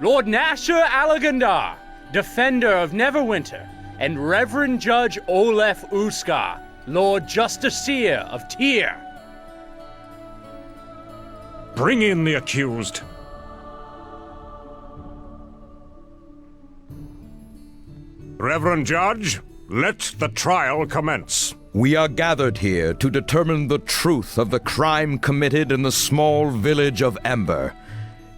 Lord Nasher Alagandar, Defender of Neverwinter, and Reverend Judge Olef Uskar, Lord Justiciar of Tyr. Bring in the accused. Reverend Judge, let the trial commence. We are gathered here to determine the truth of the crime committed in the small village of Ember.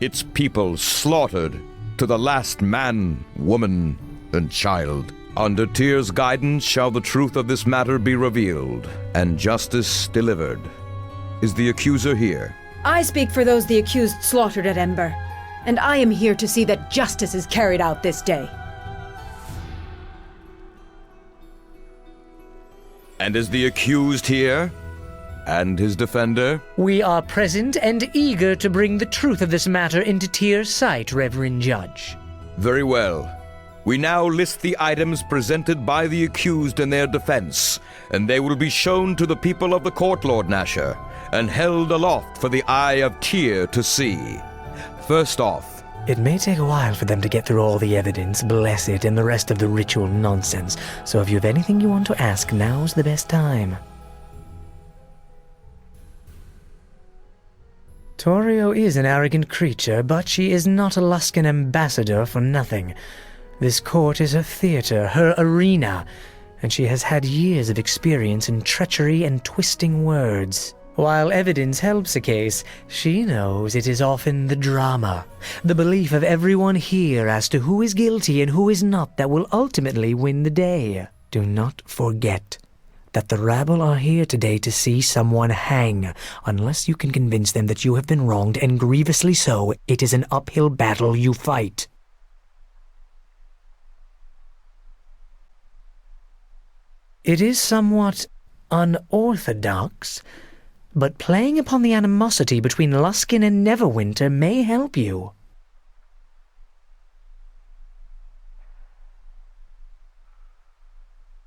Its people slaughtered to the last man, woman, and child. Under Tyr's guidance shall the truth of this matter be revealed, and justice delivered. Is the accuser here? I speak for those the accused slaughtered at Ember, and I am here to see that justice is carried out this day. And is the accused here? And his defender? We are present and eager to bring the truth of this matter into Tyr's sight, Reverend Judge. Very well. We now list the items presented by the accused in their defense, and they will be shown to the people of the court, Lord Nasher, and held aloft for the eye of Tyr to see. First off, It may take a while for them to get through all the evidence, bless it, and the rest of the ritual nonsense, so if you have anything you want to ask, now's the best time. Torio is an arrogant creature, but she is not a Luskan ambassador for nothing. This court is her theater, her arena, and she has had years of experience in treachery and twisting words. While evidence helps a case, she knows it is often the drama, the belief of everyone here as to who is guilty and who is not that will ultimately win the day. Do not forget that the rabble are here today to see someone hang. Unless you can convince them that you have been wronged, and grievously so, it is an uphill battle you fight. It is somewhat unorthodox, but playing upon the animosity between Luskan and Neverwinter may help you.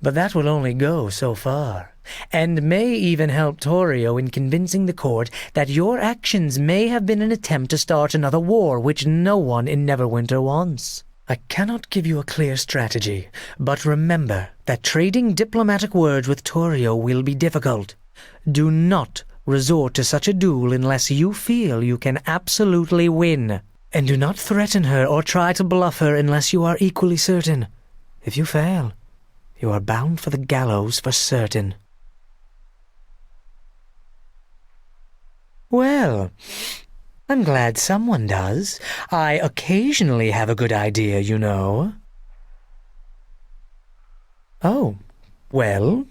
But that will only go so far, and may even help Torio in convincing the court that your actions may have been an attempt to start another war which no one in Neverwinter wants. I cannot give you a clear strategy, but remember that trading diplomatic words with Torio will be difficult. Do not resort to such a duel unless you feel you can absolutely win. And do not threaten her or try to bluff her unless you are equally certain. If you fail, you are bound for the gallows for certain. Well, I'm glad someone does. I occasionally have a good idea, you know. Oh, well,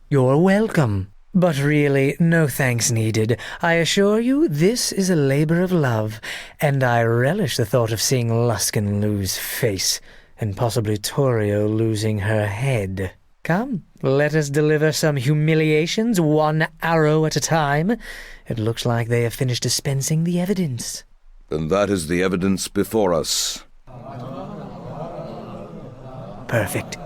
you're welcome. But really, no thanks needed. I assure you, this is a labor of love, and I relish the thought of seeing Luskan lose face, and possibly Torio losing her head. Come, let us deliver some humiliations, one arrow at a time. It looks like they have finished dispensing the evidence. Then that is the evidence before us. Perfect.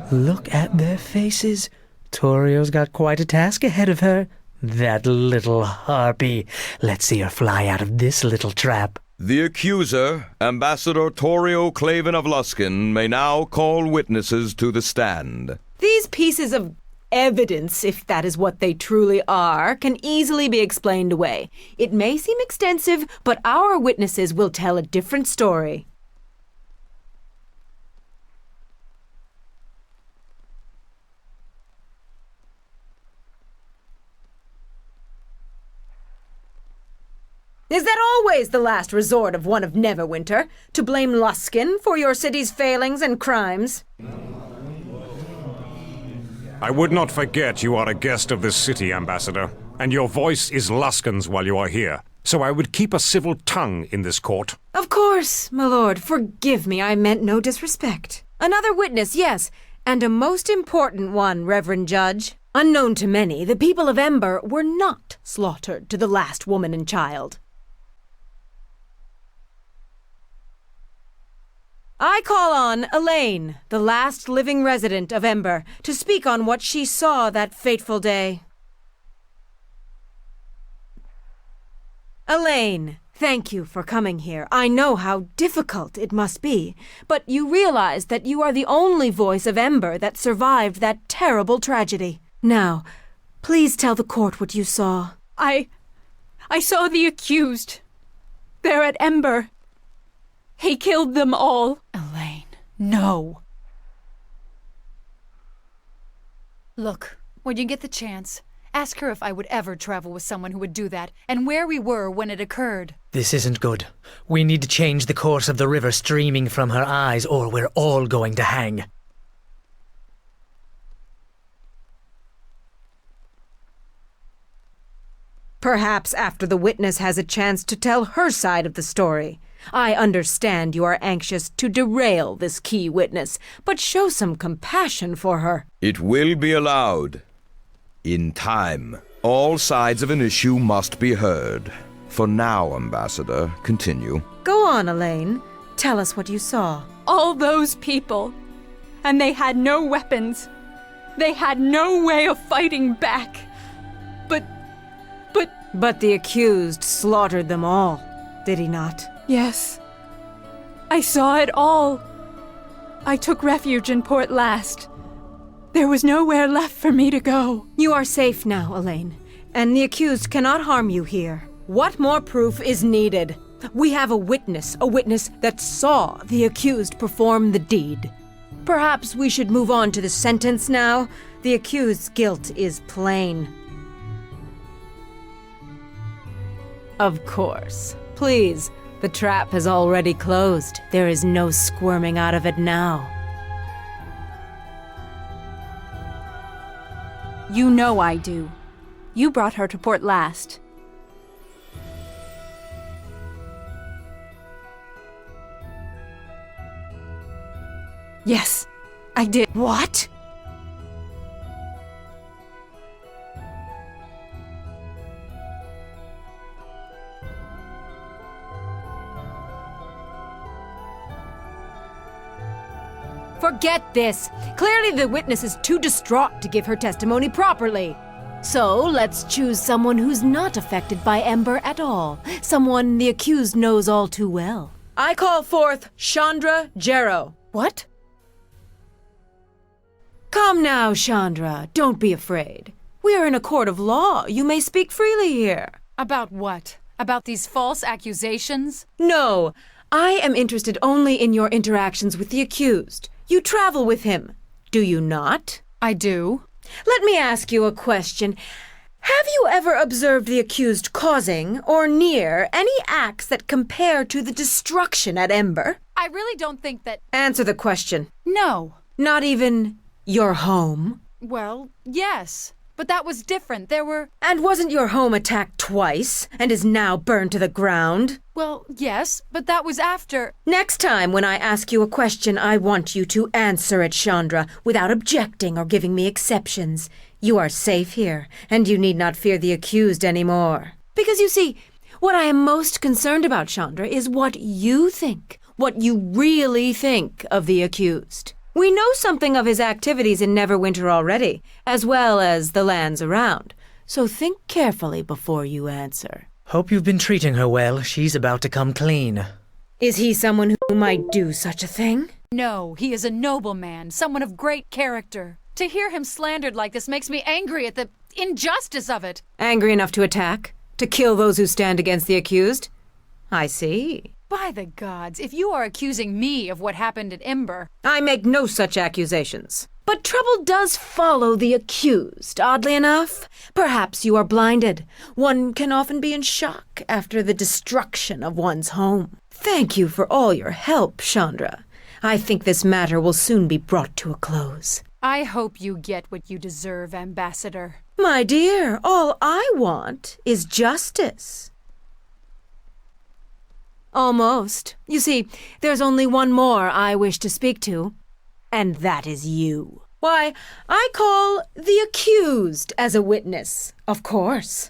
Look at their faces. Torio's got quite a task ahead of her. That little harpy. Let's see her fly out of this little trap. The accuser, Ambassador Torio Claven of Luskan, may now call witnesses to the stand. These pieces of evidence, if that is what they truly are, can easily be explained away. It may seem extensive, but our witnesses will tell a different story. Is that always the last resort of one of Neverwinter, to blame Luskan for your city's failings and crimes? I would not forget you are a guest of this city, Ambassador, and your voice is Luskan's while you are here, so I would keep a civil tongue in this court. Of course, my lord. Forgive me, I meant no disrespect. Another witness, yes, and a most important one, Reverend Judge. Unknown to many, the people of Ember were not slaughtered to the last woman and child. I call on Elaine, the last living resident of Ember, to speak on what she saw that fateful day. Elaine, Thank you for coming here. I know how difficult it must be, but you realize that you are the only voice of Ember that survived that terrible tragedy. Now, please tell the court what you saw. I saw the accused. They're at Ember. He killed them all. Elaine, no. Look, when you get the chance, ask her if I would ever travel with someone who would do that, and where we were when it occurred. This isn't good. We need to change the course of the river streaming from her eyes, or we're all going to hang. Perhaps after the witness has a chance to tell her side of the story. I understand you are anxious to derail this key witness, but show some compassion for her. It will be allowed. In time, all sides of an issue must be heard. For now, Ambassador, continue. Go on, Elaine. Tell us what you saw. All those people. And they had no weapons. They had no way of fighting back. But the accused slaughtered them all, did he not? Yes. I saw it all. I took refuge in Port Last. There was nowhere left for me to go. You are safe now, Elaine, and the accused cannot harm you here. What more proof is needed? We have a witness that saw the accused perform the deed. Perhaps we should move on to the sentence now. The accused's guilt is plain. Of course. Please, the trap has already closed. There is no squirming out of it now. You know I do. You brought her to Port Last. Yes, I did. What? Forget this. Clearly the witness is too distraught to give her testimony properly. So let's choose someone who's not affected by Ember at all. Someone the accused knows all too well. I call forth Chandra Jarrow. What? Come now, Chandra. Don't be afraid. We are in a court of law. You may speak freely here. About what? About these false accusations? No, I am interested only in your interactions with the accused. You travel with him, do you not? I do. Let me ask you a question. Have you ever observed the accused causing, or near, any acts that compare to the destruction at Ember? I really don't think that... Answer the question. No. Not even your home? Well, yes. But that was different. There were... And wasn't your home attacked twice, and is now burned to the ground? Well, yes, but that was after... Next time when I ask you a question, I want you to answer it, Chandra, without objecting or giving me exceptions. You are safe here, and you need not fear the accused anymore. Because you see, what I am most concerned about, Chandra, is what you think. What you really think of the accused. We know something of his activities in Neverwinter already, as well as the lands around. So think carefully before you answer. Hope you've been treating her well. She's about to come clean. Is he someone who might do such a thing? No, he is a noble man, someone of great character. To hear him slandered like this makes me angry at the injustice of it. Angry enough to attack? To kill those who stand against the accused? I see. By the gods, if you are accusing me of what happened at Ember... I make no such accusations. But trouble does follow the accused, oddly enough. Perhaps you are blinded. One can often be in shock after the destruction of one's home. Thank you for all your help, Chandra. I think this matter will soon be brought to a close. I hope you get what you deserve, Ambassador. My dear, all I want is justice. Almost. You see, there's only one more I wish to speak to, and that is you. Why, I call the accused as a witness, of course.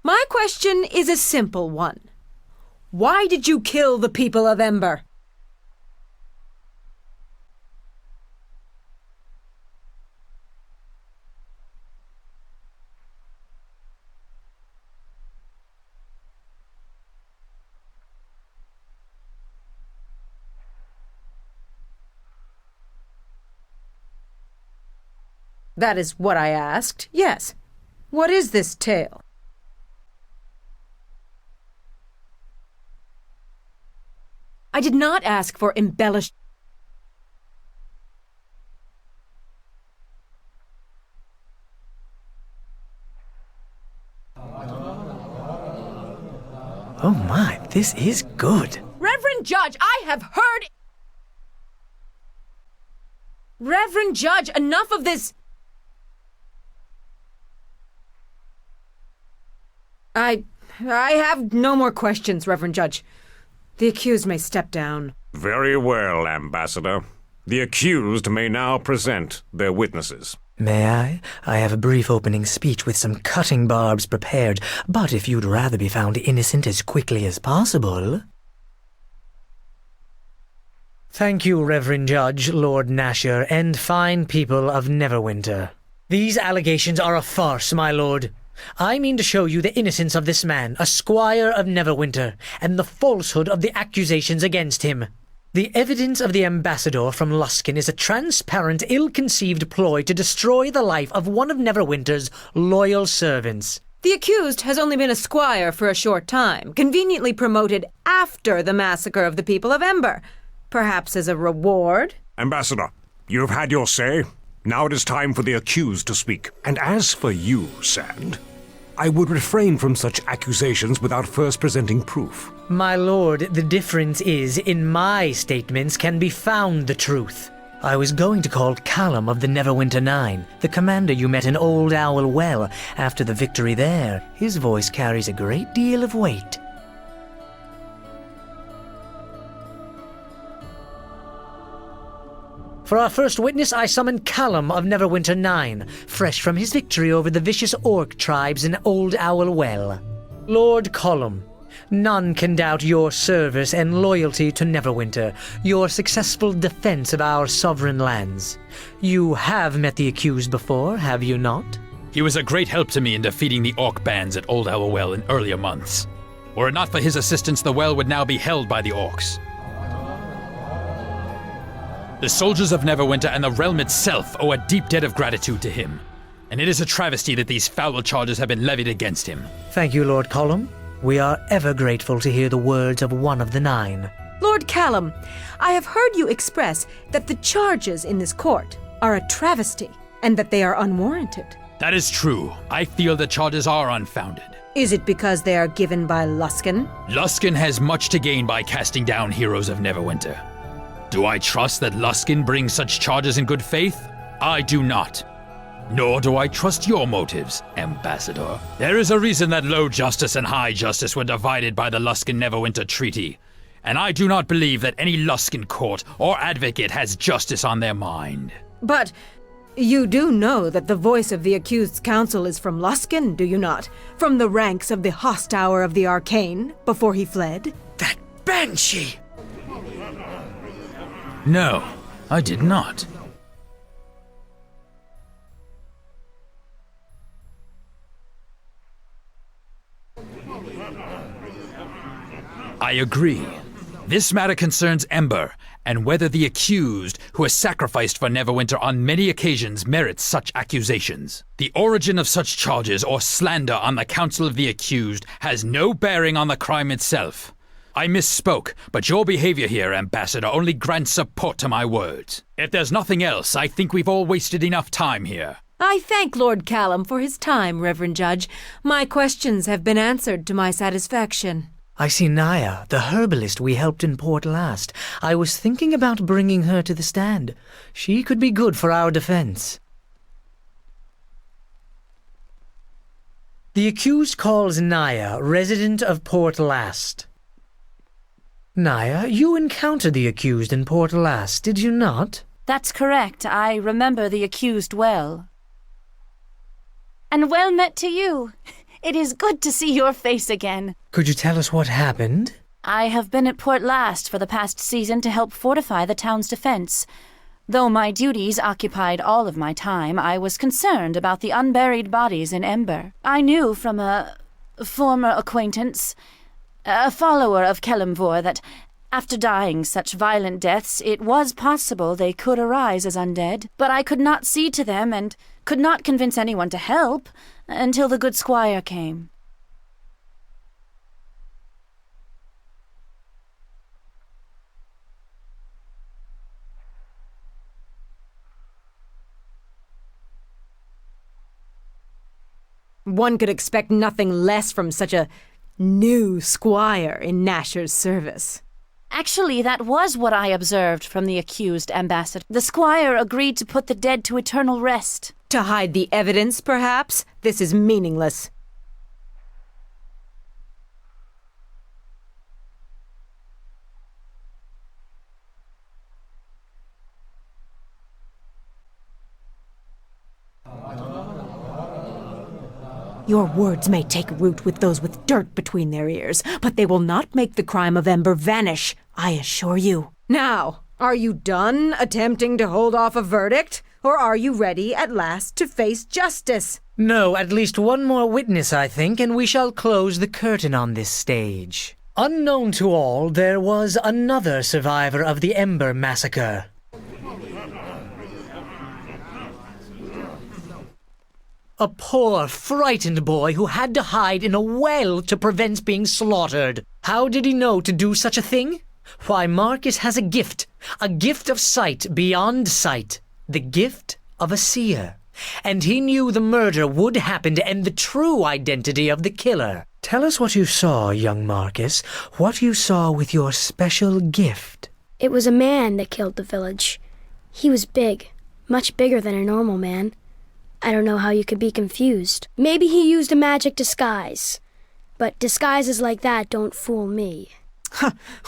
My question is a simple one. Why did you kill the people of Ember? That is what I asked. Yes. What is this tale? I did not ask for embellished... Oh my, this is good. Reverend Judge, I have heard... Reverend Judge, enough of this... I have no more questions, Reverend Judge. The accused may step down. Very well, Ambassador. The accused may now present their witnesses. May I? I have a brief opening speech with some cutting barbs prepared, but if you'd rather be found innocent as quickly as possible... Thank you, Reverend Judge, Lord Nasher, and fine people of Neverwinter. These allegations are a farce, my lord. I mean to show you the innocence of this man, a squire of Neverwinter, and the falsehood of the accusations against him. The evidence of the ambassador from Luskan is a transparent, ill-conceived ploy to destroy the life of one of Neverwinter's loyal servants. The accused has only been a squire for a short time, conveniently promoted after the massacre of the people of Ember. Perhaps as a reward? Ambassador, you have had your say. Now it is time for the accused to speak. And as for you, Sand, I would refrain from such accusations without first presenting proof. My lord, the difference is, in my statements can be found the truth. I was going to call Callum of the Neverwinter Nine, the commander you met in Old Owl Well after the victory there. His voice carries a great deal of weight. For our first witness, I summon Callum of Neverwinter Nine, fresh from his victory over the vicious orc tribes in Old Owl Well. Lord Callum, none can doubt your service and loyalty to Neverwinter, your successful defense of our sovereign lands. You have met the accused before, have you not? He was a great help to me in defeating the orc bands at Old Owl Well in earlier months. Were it not for his assistance, the well would now be held by the orcs. The soldiers of Neverwinter and the realm itself owe a deep debt of gratitude to him, and it is a travesty that these foul charges have been levied against him. Thank you, Lord Callum. We are ever grateful to hear the words of one of the nine. Lord Callum, I have heard you express that the charges in this court are a travesty, and that they are unwarranted. That is true. I feel the charges are unfounded. Is it because they are given by Luskan? Luskan has much to gain by casting down heroes of Neverwinter. Do I trust that Luskan brings such charges in good faith? I do not. Nor do I trust your motives, Ambassador. There is a reason that Low Justice and High Justice were divided by the Luskan-Neverwinter Treaty, and I do not believe that any Luskan court or advocate has justice on their mind. But you do know that the voice of the accused's counsel is from Luskan, do you not? From the ranks of the Hosthour of the Arcane, before he fled? That banshee! No, I did not. I agree. This matter concerns Ember, and whether the accused, who has sacrificed for Neverwinter on many occasions, merits such accusations. The origin of such charges or slander on the counsel of the accused has no bearing on the crime itself. I misspoke, but your behavior here, Ambassador, only grants support to my words. If there's nothing else, I think we've all wasted enough time here. I thank Lord Callum for his time, Reverend Judge. My questions have been answered to my satisfaction. I see Naya, the herbalist we helped in port last. I was thinking about bringing her to the stand. She could be good for our defense. The accused calls Naya, resident of Port Last. Naya, you encountered the accused in Port Last, did you not? That's correct. I remember the accused well. And well met to you. It is good to see your face again. Could you tell us what happened? I have been at Port Last for the past season to help fortify the town's defense. Though my duties occupied all of my time, I was concerned about the unburied bodies in Ember. I knew from a former acquaintance, a follower of Kelemvor, that after dying such violent deaths, it was possible they could arise as undead. But I could not see to them and could not convince anyone to help until the good squire came. One could expect nothing less from such a new squire in Nasher's service. Actually, that was what I observed from the accused ambassador. The squire agreed to put the dead to eternal rest. To hide the evidence, perhaps? This is meaningless. Your words may take root with those with dirt between their ears, but they will not make the crime of Ember vanish, I assure you. Now, are you done attempting to hold off a verdict, or are you ready at last to face justice? No, at least one more witness, I think, and we shall close the curtain on this stage. Unknown to all, there was another survivor of the Ember massacre. A poor, frightened boy who had to hide in a well to prevent being slaughtered. How did he know to do such a thing? Why, Marcus has a gift of sight beyond sight, the gift of a seer. And he knew the murder would happen and the true identity of the killer. Tell us what you saw, young Marcus, what you saw with your special gift. It was a man that killed the village. He was big, much bigger than a normal man. I don't know how you could be confused. Maybe he used a magic disguise. But disguises like that don't fool me.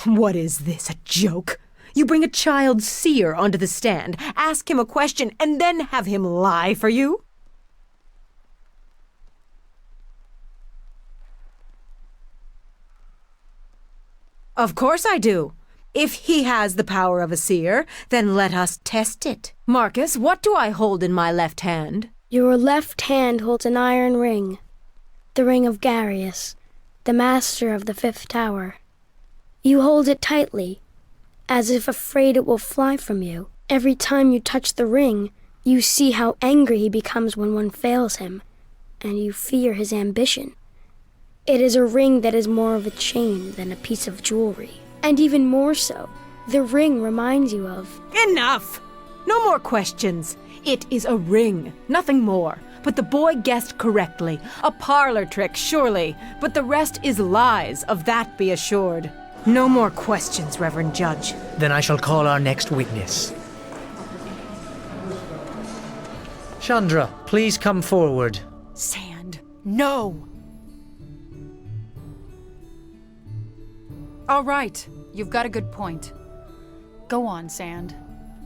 What is this, a joke? You bring a child seer onto the stand, ask him a question, and then have him lie for you? Of course I do. If he has the power of a seer, then let us test it. Marcus, what do I hold in my left hand? Your left hand holds an iron ring. The ring of Garius, the master of the fifth tower. You hold it tightly, as if afraid it will fly from you. Every time you touch the ring, you see how angry he becomes when one fails him, and you fear his ambition. It is a ring that is more of a chain than a piece of jewelry. And even more so, the ring reminds you of... Enough! No more questions. It is a ring, nothing more. But the boy guessed correctly. A parlor trick, surely. But the rest is lies, of that be assured. No more questions, Reverend Judge. Then I shall call our next witness. Chandra, please come forward. Sand, no! All right, you've got a good point. Go on, Sand.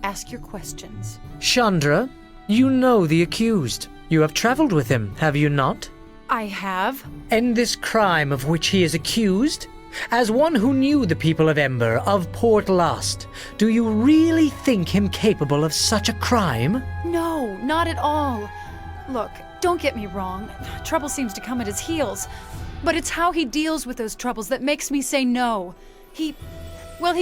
Ask your questions. Chandra, you know the accused. You have traveled with him, have you not? I have. And this crime of which he is accused? As one who knew the people of Ember, of Port Lost, do you really think him capable of such a crime? No, not at all. Look, don't get me wrong. Trouble seems to come at his heels. But it's how he deals with those troubles that makes me say no. He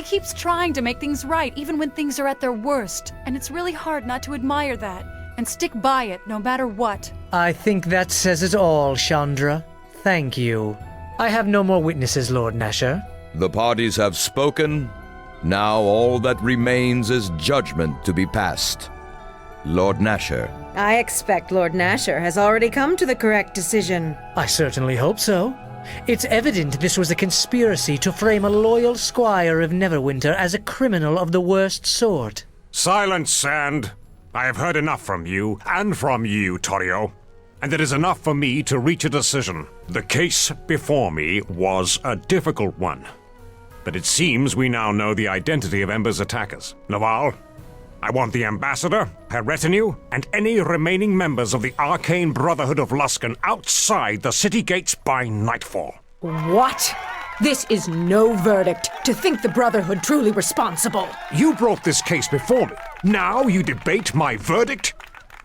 keeps trying to make things right, even when things are at their worst. And it's really hard not to admire that, and stick by it no matter what. I think that says it all, Chandra. Thank you. I have no more witnesses, Lord Nasher. The parties have spoken. Now all that remains is judgment to be passed. Lord Nasher. I expect Lord Nasher has already come to the correct decision. I certainly hope so. It's evident this was a conspiracy to frame a loyal squire of Neverwinter as a criminal of the worst sort. Silence, Sand. I have heard enough from you, and from you, Torio. And it is enough for me to reach a decision. The case before me was a difficult one. But it seems we now know the identity of Ember's attackers. Naval, I want the ambassador, her retinue, and any remaining members of the Arcane Brotherhood of Luskan outside the city gates by nightfall. What? This is no verdict. To think the Brotherhood truly responsible. You brought this case before me. Now you debate my verdict?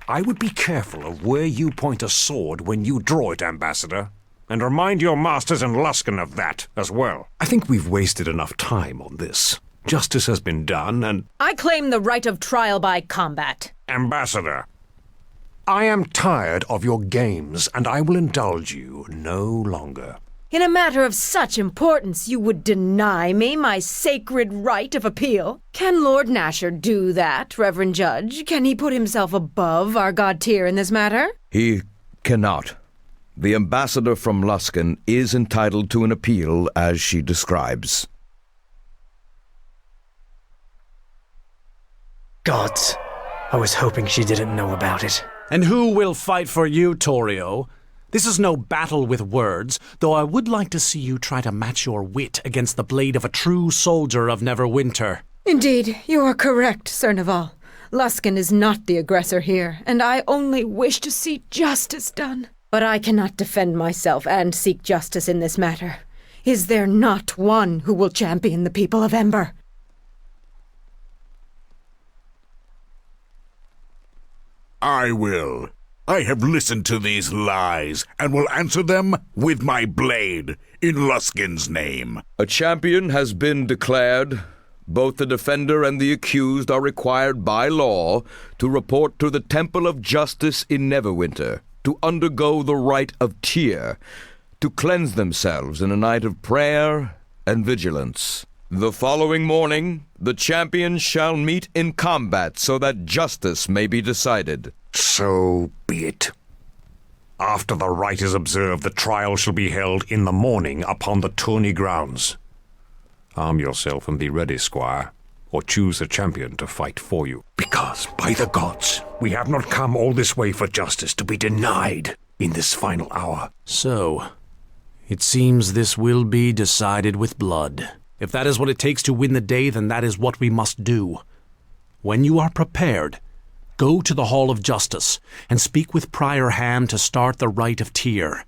I would be careful of where you point a sword when you draw it, Ambassador. And remind your masters in Luskan of that as well. I think we've wasted enough time on this. Justice has been done, and... I claim the right of trial by combat. Ambassador, I am tired of your games, and I will indulge you no longer. In a matter of such importance, you would deny me my sacred right of appeal? Can Lord Nasher do that, Reverend Judge? Can he put himself above our god Tyr in this matter? He cannot. The ambassador from Luskan is entitled to an appeal as she describes. Gods, I was hoping she didn't know about it. And who will fight for you, Torio? This is no battle with words, though I would like to see you try to match your wit against the blade of a true soldier of Neverwinter. Indeed, you are correct, Sir Naval. Luskan is not the aggressor here, and I only wish to see justice done. But I cannot defend myself and seek justice in this matter. Is there not one who will champion the people of Ember? I will. I have listened to these lies, and will answer them with my blade, in Luskin's name. A champion has been declared. Both the defender and the accused are required by law to report to the Temple of Justice in Neverwinter, to undergo the rite of Tyr, to cleanse themselves in a night of prayer and vigilance. The following morning, the champions shall meet in combat so that justice may be decided. So be it. After the rite is observed, the trial shall be held in the morning upon the tourney grounds. Arm yourself and be ready, squire, or choose a champion to fight for you. Because, by the gods, we have not come all this way for justice to be denied in this final hour. So, it seems this will be decided with blood. If that is what it takes to win the day, then that is what we must do. When you are prepared, go to the Hall of Justice and speak with Prior Ham to start the rite of Tyr.